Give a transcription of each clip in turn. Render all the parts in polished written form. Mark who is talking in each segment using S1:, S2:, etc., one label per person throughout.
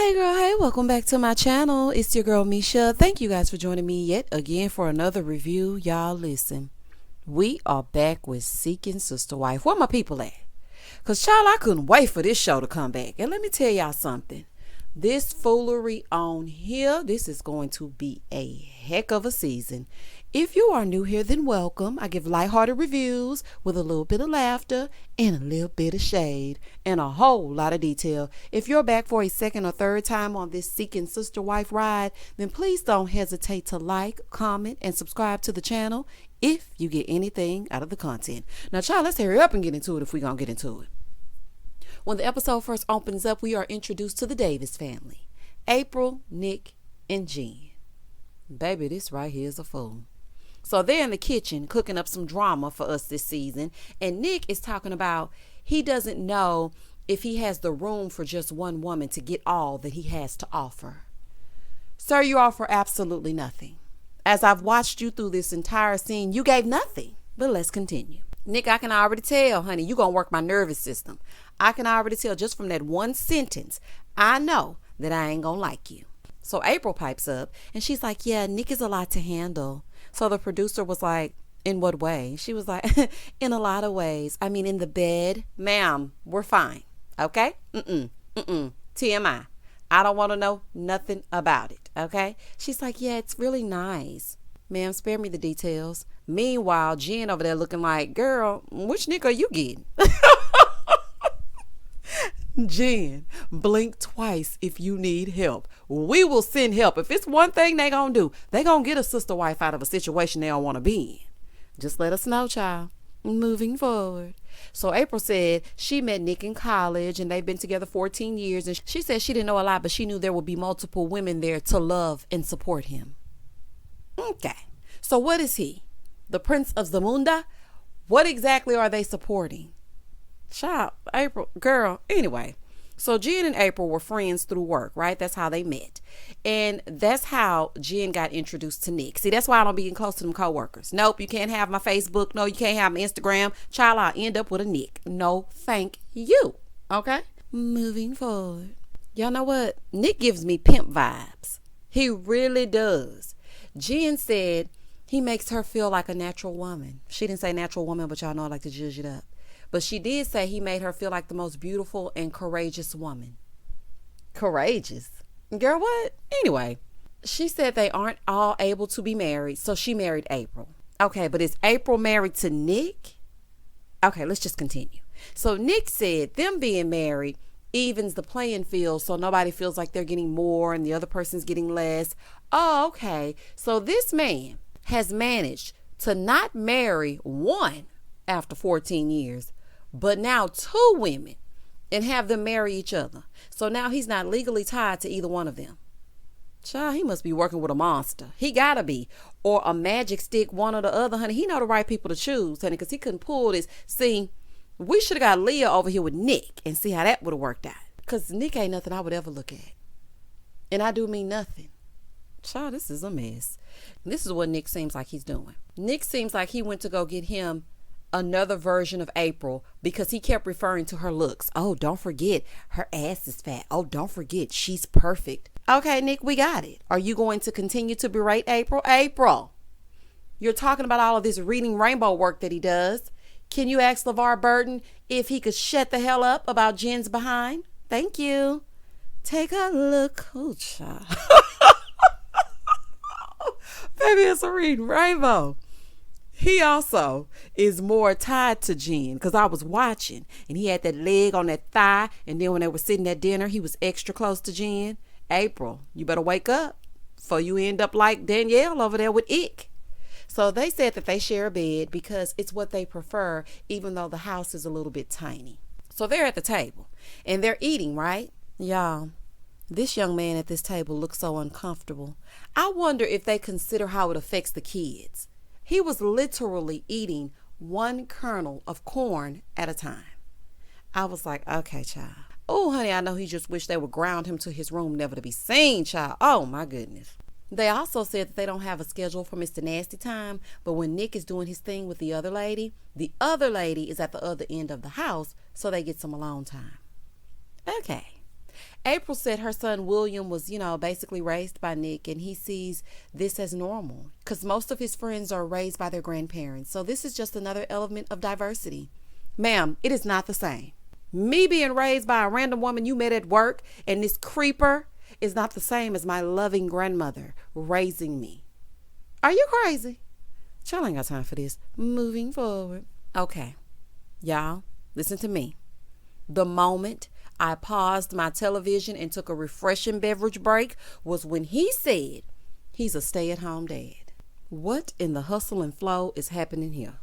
S1: Hey girl, hey, welcome back to my channel. It's your girl Misha. Thank you guys for joining me yet again for another review. Y'all listen, we are back with Seeking Sister Wife. Where my people at? Cause child, I couldn't wait for this show to come back. And let me tell y'all something. This foolery on here, this is going to be a heck of a season. If you are new here, then welcome. I give lighthearted reviews with a little bit of laughter and a little bit of shade and a whole lot of detail. If you're back for a second or third time on this Seeking Sister Wife ride, then please don't hesitate to like, comment, and subscribe to the channel if you get anything out of the content. Now, child, let's hurry up and get into it if we're going to get into it. When the episode first opens up, we are introduced to the Davis family. April, Nick, and Jen. Baby, this right here is a fool. So they're in the kitchen cooking up some drama for us this season. And Nick is talking about he doesn't know if he has the room for just one woman to get all that he has to offer. Sir, you offer absolutely nothing. As I've watched you through this entire scene, you gave nothing. But let's continue. Nick, I can already tell, honey, you gonna work my nervous system. I can already tell just from that one sentence, I know that I ain't gonna like you. So April pipes up and she's like, yeah, Nick is a lot to handle. So the producer was like, in what way? She was like, in a lot of ways. I mean, in the bed, ma'am, we're fine. Okay? TMI. I don't want to know nothing about it. Okay? She's like, yeah, it's really nice. Ma'am, spare me the details. Meanwhile, Jen over there looking like, girl, which Nick are you getting? Jen, blink twice if you need help. We will send help. If it's one thing they gonna do, they gonna get a sister wife out of a situation they don't want to be in. Just let us know, child. Moving forward. So April said she met Nick in college and they've been together 14 years. And she said she didn't know a lot, but she knew there would be multiple women there to love and support him. Okay. So what is he? The Prince of Zamunda? What exactly are they supporting? Child, April, girl, anyway. So Jen and April were friends through work, right? That's how they met. And that's how Jen got introduced to Nick. See, that's why I don't be getting close to them coworkers. Nope, you can't have my Facebook. No, you can't have my Instagram. Child, I'll end up with a Nick. No, thank you. Okay? Moving forward. Y'all know what? Nick gives me pimp vibes. He really does. Jen said he makes her feel like a natural woman. She didn't say natural woman, but y'all know I like to judge it up. But she did say he made her feel like the most beautiful and courageous woman. Courageous? Girl, what? Anyway, she said they aren't all able to be married, so she married April. Okay, but is April married to Nick? Okay, let's just continue. So Nick said them being married evens the playing field so nobody feels like they're getting more and the other person's getting less. Oh, okay. So this man has managed to not marry one after 14 years, but now two women and have them marry each other. So now he's not legally tied to either one of them. Child, he must be working with a monster. He gotta be. Or a magic stick, one or the other, honey. He know the right people to choose, honey, because he couldn't pull this. See, we should have got Leah over here with Nick and see how that would have worked out. Because Nick ain't nothing I would ever look at. And I do mean nothing. Child, this is a mess. This is what Nick seems like he's doing. Nick seems like he went to go get him another version of April because he kept referring to her looks. Oh, don't forget her ass is fat. Oh, don't forget she's perfect. Okay, Nick, we got it. Are you going to continue to berate April? April, you're talking about all of this reading rainbow work that he does. Can you ask LeVar Burton if he could shut the hell up about Jen's behind? Thank you. Take a look. Oh, child. Baby, it's a reading rainbow. He also is more tied to Jen because I was watching and he had that leg on that thigh. And then when they were sitting at dinner, he was extra close to Jen. April, you better wake up before you end up like Danielle over there with Ick. So they said that they share a bed because it's what they prefer, even though the house is a little bit tiny. So they're at the table and they're eating, right? Y'all, this young man at this table looks so uncomfortable. I wonder if they consider how it affects the kids. He was literally eating one kernel of corn at a time. I was like, okay, child. Oh, honey, I know he just wished they would ground him to his room, never to be seen, child. Oh, my goodness. They also said that they don't have a schedule for Mr. Nasty time, but when Nick is doing his thing with the other lady is at the other end of the house, so they get some alone time. Okay. April said her son William was, basically raised by Nick, and he sees this as normal because most of his friends are raised by their grandparents. So this is just another element of diversity. Ma'am, it is not the same. Me being raised by a random woman you met at work and this creeper is not the same as my loving grandmother raising me. Are you crazy? Y'all ain't got time for this. Moving forward. Okay. Y'all, listen to me. The moment I paused my television and took a refreshing beverage break was when he said he's a stay-at-home dad. What in the hustle and flow is happening here?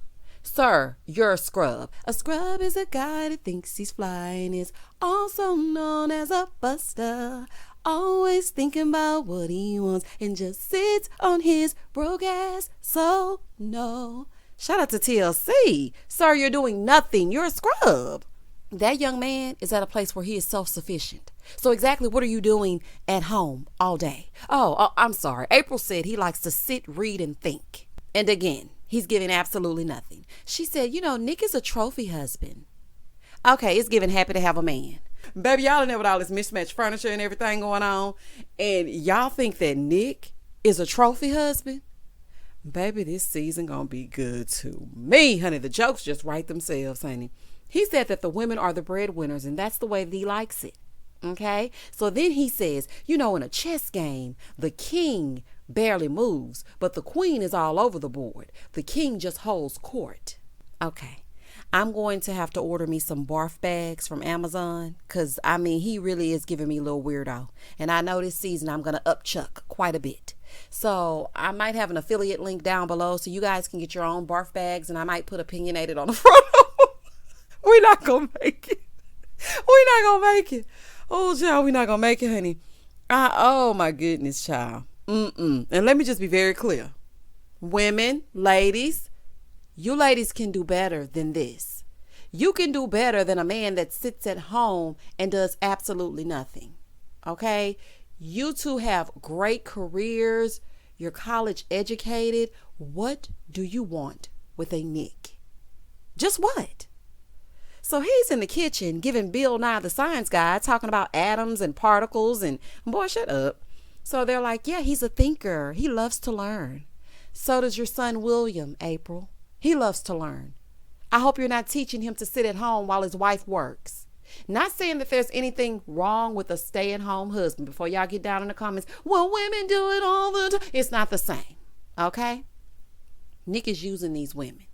S1: Sir, you're a scrub. A scrub is a guy that thinks he's flying, is also known as a buster. Always thinking about what he wants and just sits on his broke ass. So no. Shout out to TLC. Sir, you're doing nothing. You're a scrub. That young man is at a place where he is self-sufficient. So exactly what are you doing at home all day? Oh, I'm sorry. April said he likes to sit, read, and think. And again, he's giving absolutely nothing. She said, Nick is a trophy husband. Okay, it's giving happy to have a man. Baby, y'all in there with all this mismatched furniture and everything going on, and y'all think that Nick is a trophy husband? Baby, this season gonna be good to me, honey. The jokes just write themselves, honey. He said that the women are the breadwinners, and that's the way that he likes it. Okay? So then he says, in a chess game, the king barely moves, but the queen is all over the board. The king just holds court. Okay. I'm going to have to order me some barf bags from Amazon because, he really is giving me a little weirdo. And I know this season I'm going to upchuck quite a bit. So I might have an affiliate link down below so you guys can get your own barf bags, and I might put opinionated on the front. We're not going to make it. We're not going to make it. Oh, child, we're not going to make it, honey. Oh, my goodness, child. And let me just be very clear. Women, ladies, you ladies can do better than this. You can do better than a man that sits at home and does absolutely nothing. Okay? You two have great careers. You're college educated. What do you want with a Nick? Just what? So he's in the kitchen giving Bill Nye the Science Guy, talking about atoms and particles, and boy, shut up. So they're like, yeah, he's a thinker. He loves to learn. So does your son William, April. He loves to learn. I hope you're not teaching him to sit at home while his wife works. Not saying that there's anything wrong with a stay-at-home husband. Before y'all get down in the comments, well, women do it all the time. It's not the same. Okay? Nick is using these women.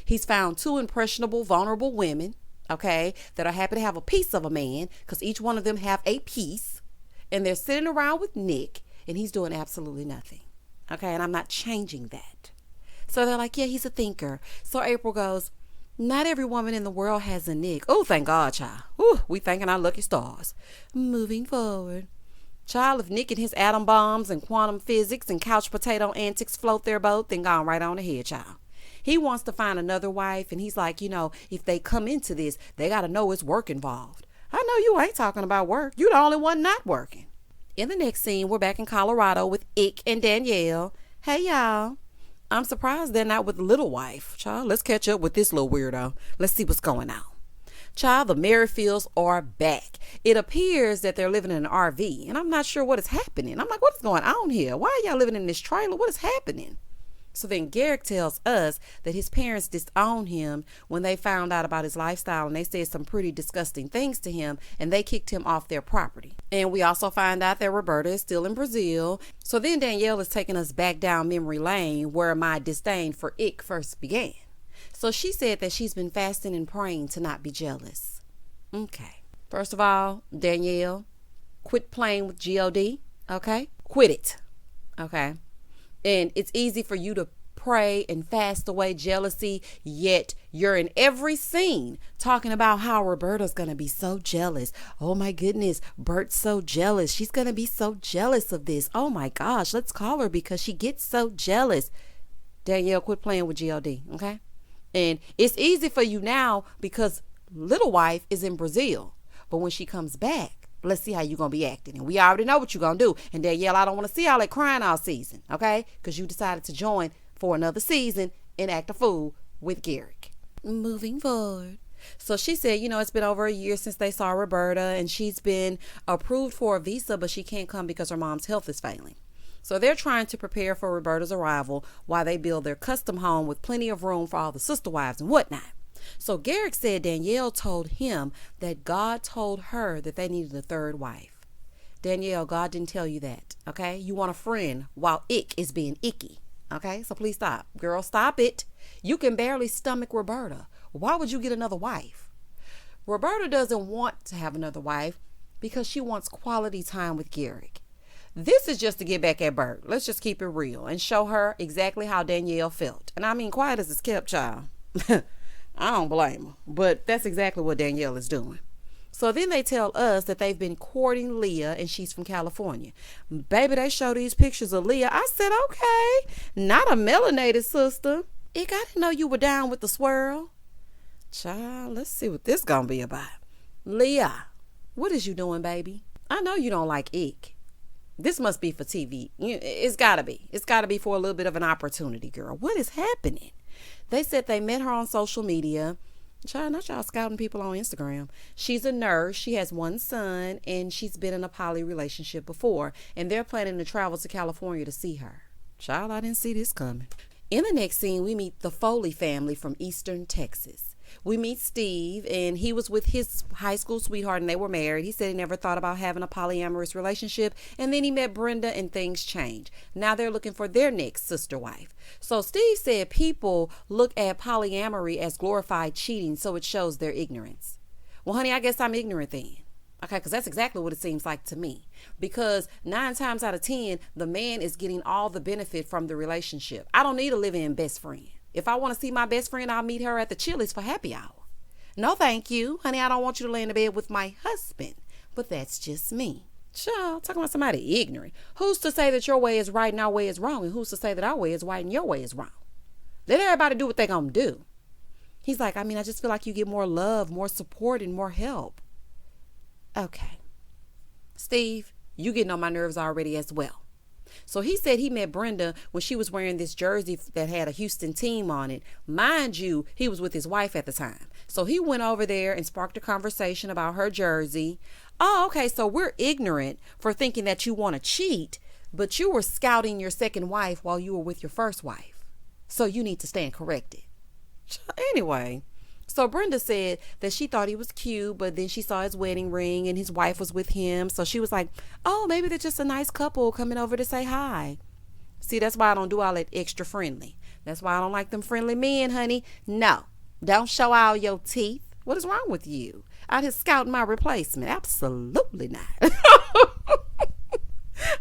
S1: He's found 2 impressionable, vulnerable women, okay, that are happy to have a piece of a man because each one of them have a piece, and they're sitting around with Nick, and he's doing absolutely nothing. Okay, and I'm not changing that. So they're like, yeah, he's a thinker. So April goes, not every woman in the world has a Nick. Oh, thank God, child. Ooh, we thanking our lucky stars. Moving forward. Child, if Nick and his atom bombs and quantum physics and couch potato antics float their boat, then gone right on ahead, child. He wants to find another wife, and he's like, if they come into this, they got to know it's work involved. I know you ain't talking about work. You the only one not working. In the next scene, we're back in Colorado with Ick and Danielle. Hey, y'all. I'm surprised they're not with the little wife. Child, let's catch up with this little weirdo. Let's see what's going on. Child, the Merrifields are back. It appears that they're living in an RV, and I'm not sure what is happening. I'm like, what is going on here? Why are y'all living in this trailer? What is happening? So then Garrick tells us that his parents disowned him when they found out about his lifestyle, and they said some pretty disgusting things to him, and they kicked him off their property. And we also find out that Roberta is still in Brazil. So then Danielle is taking us back down memory lane where my disdain for Ick first began. So she said that she's been fasting and praying to not be jealous. Okay. First of all, Danielle, quit playing with God, okay? Quit it, okay? And it's easy for you to pray and fast away jealousy, yet you're in every scene talking about how Roberta's going to be so jealous. Oh my goodness, Bert's so jealous. She's going to be so jealous of this. Oh my gosh, let's call her because she gets so jealous. Danielle, quit playing with God, okay? And it's easy for you now because little wife is in Brazil. But when she comes back, let's see how you're going to be acting. And we already know what you're going to do. And Danielle, I don't want to see all that crying all season, okay? Because you decided to join for another season and act a fool with Garrick. Moving forward. So she said, it's been over a year since they saw Roberta, and she's been approved for a visa, but she can't come because her mom's health is failing. So they're trying to prepare for Roberta's arrival while they build their custom home with plenty of room for all the sister wives and whatnot. So Garrick said Danielle told him that God told her that they needed a third wife. Danielle, God didn't tell you that, okay? You want a friend while ick is being icky, okay? So please stop. Girl, stop it. You can barely stomach Roberta. Why would you get another wife? Roberta doesn't want to have another wife because she wants quality time with Garrick. This is just to get back at Bert. Let's just keep it real and show her exactly how Danielle felt. And I mean, quiet as it's kept, child. I don't blame her, but that's exactly what Danielle is doing. So then they tell us that they've been courting Leah, and she's from California. Baby, they show these pictures of Leah. I said, okay, not a melanated sister. Ick, I didn't know you were down with the swirl. Child, let's see what this gonna be about. Leah, what is you doing, baby? I know you don't like Ick. This must be for TV. It's gotta be. It's gotta be for a little bit of an opportunity, girl. What is happening? They said they met her on social media. Child, not y'all scouting people on Instagram. She's a nurse. She has one son, and she's been in a poly relationship before. And they're planning to travel to California to see her. Child, I didn't see this coming. In the next scene, we meet the Foley family from Eastern Texas. We meet Steve, and he was with his high school sweetheart, and they were married. He said he never thought about having a polyamorous relationship, and then he met Brenda, and things changed. Now they're looking for their next sister wife. So Steve said people look at polyamory as glorified cheating, so it shows their ignorance. Well, honey, I guess I'm ignorant then. Okay, because that's exactly what it seems like to me. Because 9 times out of 10, the man is getting all the benefit from the relationship. I don't need a live-in best friend. If I want to see my best friend, I'll meet her at the Chili's for happy hour. No, thank you. Honey, I don't want you to lay in the bed with my husband. But that's just me. Child, talking about somebody ignorant. Who's to say that your way is right and our way is wrong? And who's to say that our way is right and your way is wrong? Let everybody do what they gonna do. He's like, I just feel like you get more love, more support, and more help. Okay. Steve, you getting on my nerves already as well. So he said he met Brenda when she was wearing this jersey that had a Houston team on it. Mind you, he was with his wife at the time. So he went over there and sparked a conversation about her jersey. Oh, okay, so we're ignorant for thinking that you want to cheat, but you were scouting your second wife while you were with your first wife. So you need to stand corrected. Anyway, so Brenda said that she thought he was cute, but then she saw his wedding ring and his wife was with him. So she was like, oh, maybe they're just a nice couple coming over to say hi. See, that's why I don't do all that extra friendly. That's why I don't like them friendly men, honey. No, don't show all your teeth. What is wrong with you? Out here scouting my replacement. Absolutely not.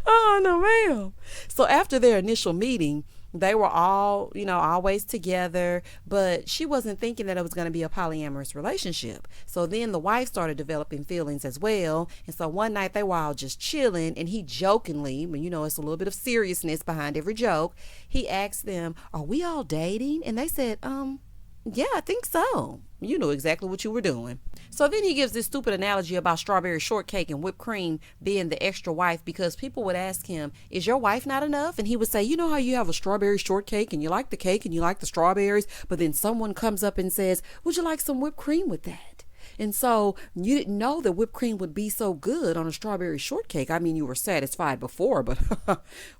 S1: Oh, no, ma'am. So after their initial meeting, they were all, always together, but she wasn't thinking that it was going to be a polyamorous relationship. So then the wife started developing feelings as well. And so one night they were all just chilling, and he jokingly, but it's a little bit of seriousness behind every joke, he asked them, are we all dating? And they said, yeah, I think so. You know exactly what you were doing. So then he gives this stupid analogy about strawberry shortcake and whipped cream being the extra wife, because people would ask him, is your wife not enough? And he would say, you know how you have a strawberry shortcake and you like the cake and you like the strawberries, but then someone comes up and says, would you like some whipped cream with that? And so you didn't know that whipped cream would be so good on a strawberry shortcake. I mean, you were satisfied before, but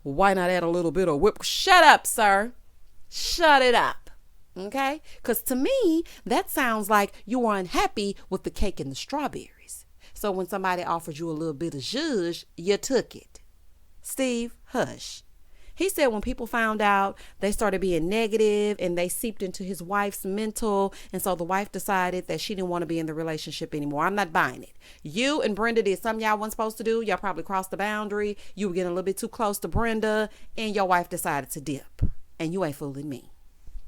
S1: why not add a little bit of whipped? Shut up, sir. Shut it up. Okay? Because to me, that sounds like you were unhappy with the cake and the strawberries. So when somebody offers you a little bit of zhuzh, you took it. Steve, hush. He said when people found out, they started being negative and they seeped into his wife's mental. And so the wife decided that she didn't want to be in the relationship anymore. I'm not buying it. You and Brenda did something y'all weren't supposed to do. Y'all probably crossed the boundary. You were getting a little bit too close to Brenda, and your wife decided to dip. And you ain't fooling me.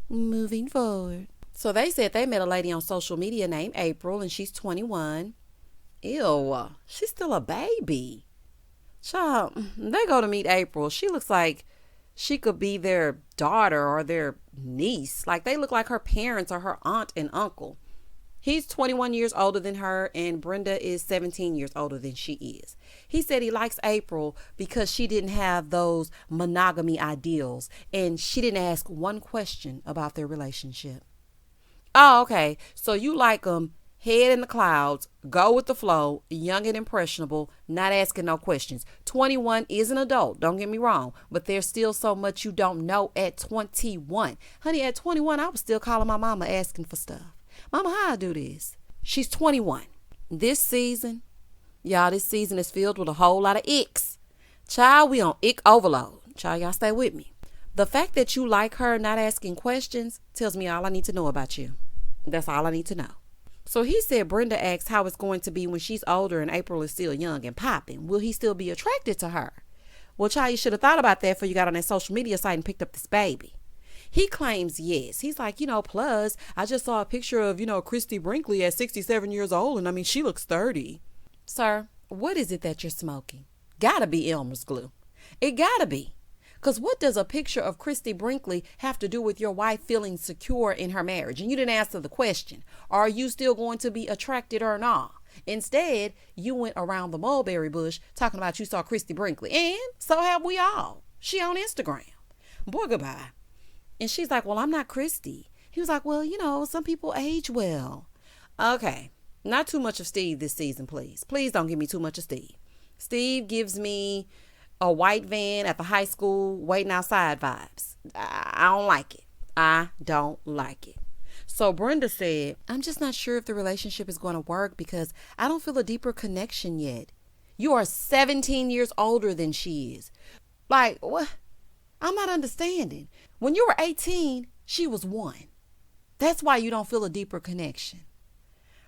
S1: Moving forward. So they said they met a lady on social media named April, and she's 21. Ew, she's still a baby. Child, they go to meet April. She looks like she could be their daughter or their niece. Like they look like her parents or her aunt and uncle. He's 21 years older than her, and Brenda is 17 years older than she is. He said he likes April because she didn't have those monogamy ideals, and she didn't ask one question about their relationship. Oh, okay. So you like them head in the clouds, go with the flow, young and impressionable, not asking no questions. 21 is an adult, don't get me wrong, but there's still so much you don't know at 21. Honey, at 21, I was still calling my mama asking for stuff. Mama, how I do this? She's 21. This season, y'all, this season is filled with a whole lot of icks. Child, we on ick overload. Child, y'all stay with me. The fact that you like her not asking questions tells me all I need to know about you. That's all I need to know. So he said Brenda asked how it's going to be when she's older and April is still young and popping. Will he still be attracted to her? Well, child, you should have thought about that before you got on that social media site and picked up this baby. He claims yes. He's like, plus I just saw a picture of, Christy Brinkley at 67 years old. And I mean, she looks 30. Sir, what is it that you're smoking? Gotta be Elmer's glue. It gotta be. Because what does a picture of Christy Brinkley have to do with your wife feeling secure in her marriage? And you didn't answer the question. Are you still going to be attracted or not? Instead, you went around the mulberry bush talking about you saw Christy Brinkley. And so have we all. She on Instagram. Boy, goodbye. And she's like, well, I'm not Christy. He was like, well, some people age well. Okay. Not too much of Steve this season, please. Please don't give me too much of Steve. Steve gives me a white van at the high school waiting outside vibes. I don't like it. I don't like it. So Brenda said, I'm just not sure if the relationship is going to work because I don't feel a deeper connection yet. You are 17 years older than she is. Like, what? I'm not understanding. When you were 18, she was 1. That's why you don't feel a deeper connection.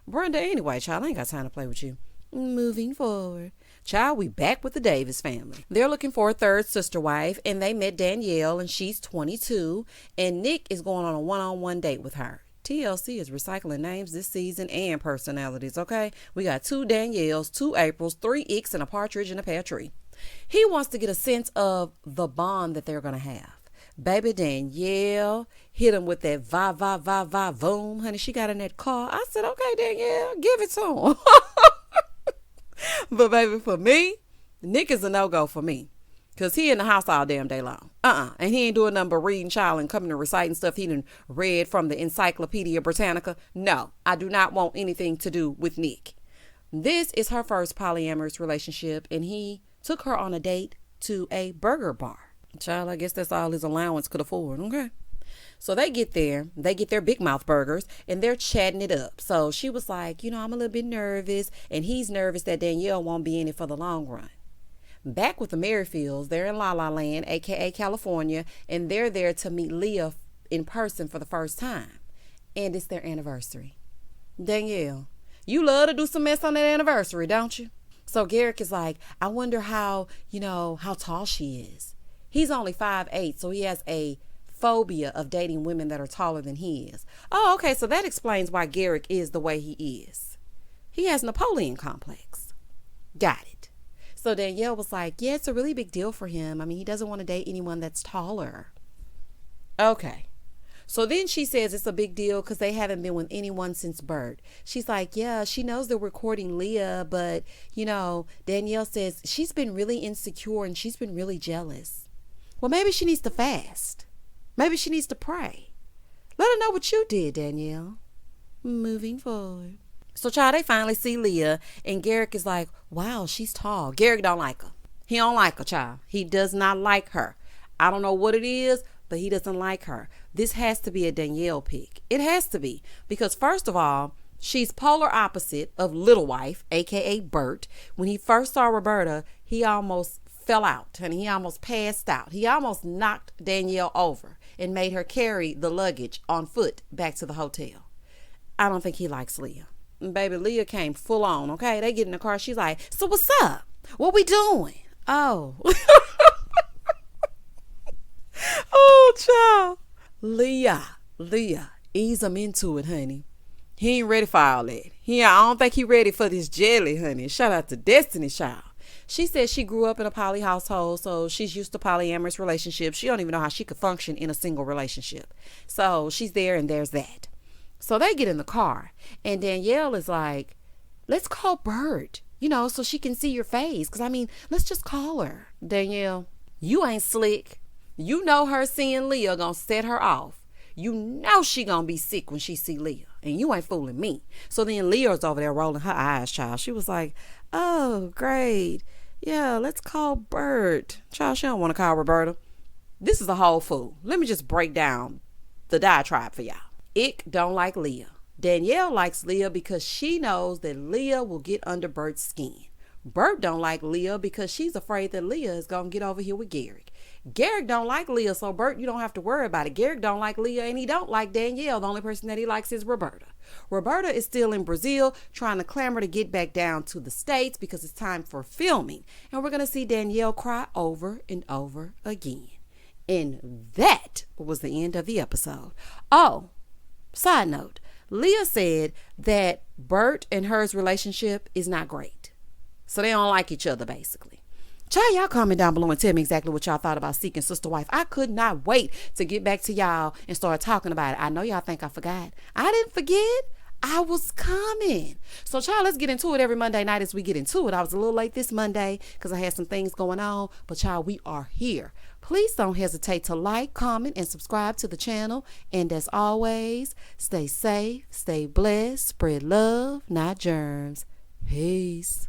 S1: Brenda, anyway, child, I ain't got time to play with you. Moving forward. Child, we back with the Davis family. They're looking for a third sister wife, and they met Danielle, and she's 22, and Nick is going on a one-on-one date with her. TLC is recycling names this season and personalities, okay? We got 2 Danielles, 2 Aprils, 3 Icks, and a partridge in a pear tree. He wants to get a sense of the bond that they're going to have. Baby Danielle hit him with that va, boom. Honey, she got in that car. I said, okay, Danielle, give it to him. But baby, for me, Nick is a no-go for me. Because he in the house all damn day long. And he ain't doing nothing but reading, child, and coming and reciting stuff he done read from the Encyclopedia Britannica. No, I do not want anything to do with Nick. This is her first polyamorous relationship, and he took her on a date to a burger bar. Child, I guess that's all his allowance could afford, okay? So they get their big mouth burgers, and they're chatting it up. So she was like, I'm a little bit nervous, and he's nervous that Danielle won't be in it for the long run. Back with the Merrifields, they're in La La Land, aka California, and they're there to meet Leah in person for the first time. And it's their anniversary. Danielle, you love to do some mess on that anniversary, don't you? So Garrick is like, I wonder how tall she is. He's only 5'8", so he has a phobia of dating women that are taller than he is. Oh, okay, so that explains why Garrick is the way he is. He has Napoleon complex. Got it. So Danielle was like, yeah, it's a really big deal for him. I mean, he doesn't want to date anyone that's taller. Okay. So then she says it's a big deal because they haven't been with anyone since Bert. She's like, yeah, she knows they're recording Leah, but, Danielle says she's been really insecure and she's been really jealous. Well, maybe she needs to fast. Maybe she needs to pray. Let her know what you did, Danielle. Moving forward. So, child, they finally see Leah, and Garrick is like, wow, she's tall. Garrick don't like her. He don't like her, child. He does not like her. I don't know what it is, but he doesn't like her. This has to be a Danielle pick. It has to be. Because, first of all, she's polar opposite of Little Wife, a.k.a. Bert. When he first saw Roberta, he almost fell out, and he almost passed out. He almost knocked Danielle over and made her carry the luggage on foot back to the hotel. I don't think he likes Leah. Baby, Leah came full on, okay? They get in the car. She's like, so what's up? What we doing? Oh. Oh, child. Leah, ease him into it, honey. He ain't ready for all that. I don't think he ready for this jelly, honey. Shout out to Destiny, child. She says she grew up in a poly household, so she's used to polyamorous relationships. She don't even know how she could function in a single relationship. So she's there, and there's that. So they get in the car, and Danielle is like, let's call Bert, so she can see your face. Because, let's just call her. Danielle, you ain't slick. You know her seeing Leah gonna set her off. You know she gonna be sick when she see Leah, and you ain't fooling me. So then Leah's over there rolling her eyes, child. She was like, oh, great. Yeah, let's call Bert. Child, she don't want to call Roberta. This is a whole fool. Let me just break down the diatribe for y'all. Ick don't like Leah. Danielle likes Leah because she knows that Leah will get under Bert's skin. Bert don't like Leah because she's afraid that Leah is going to get over here with Garrick. Garrick don't like Leah, so Bert, you don't have to worry about it. Garrick don't like Leah, and he don't like Danielle. The only person that he likes is Roberta. Roberta is still in Brazil trying to clamor to get back down to the States because it's time for filming. And we're going to see Danielle cry over and over again. And that was the end of the episode. Oh, side note, Leah said that Bert and hers relationship is not great. So they don't like each other, basically. Child, y'all comment down below and tell me exactly what y'all thought about Seeking Sister Wife. I could not wait to get back to y'all and start talking about it. I know y'all think I forgot. I didn't forget. I was coming. So, child, let's get into it every Monday night as we get into it. I was a little late this Monday because I had some things going on. But, child, we are here. Please don't hesitate to like, comment, and subscribe to the channel. And as always, stay safe, stay blessed, spread love, not germs. Peace.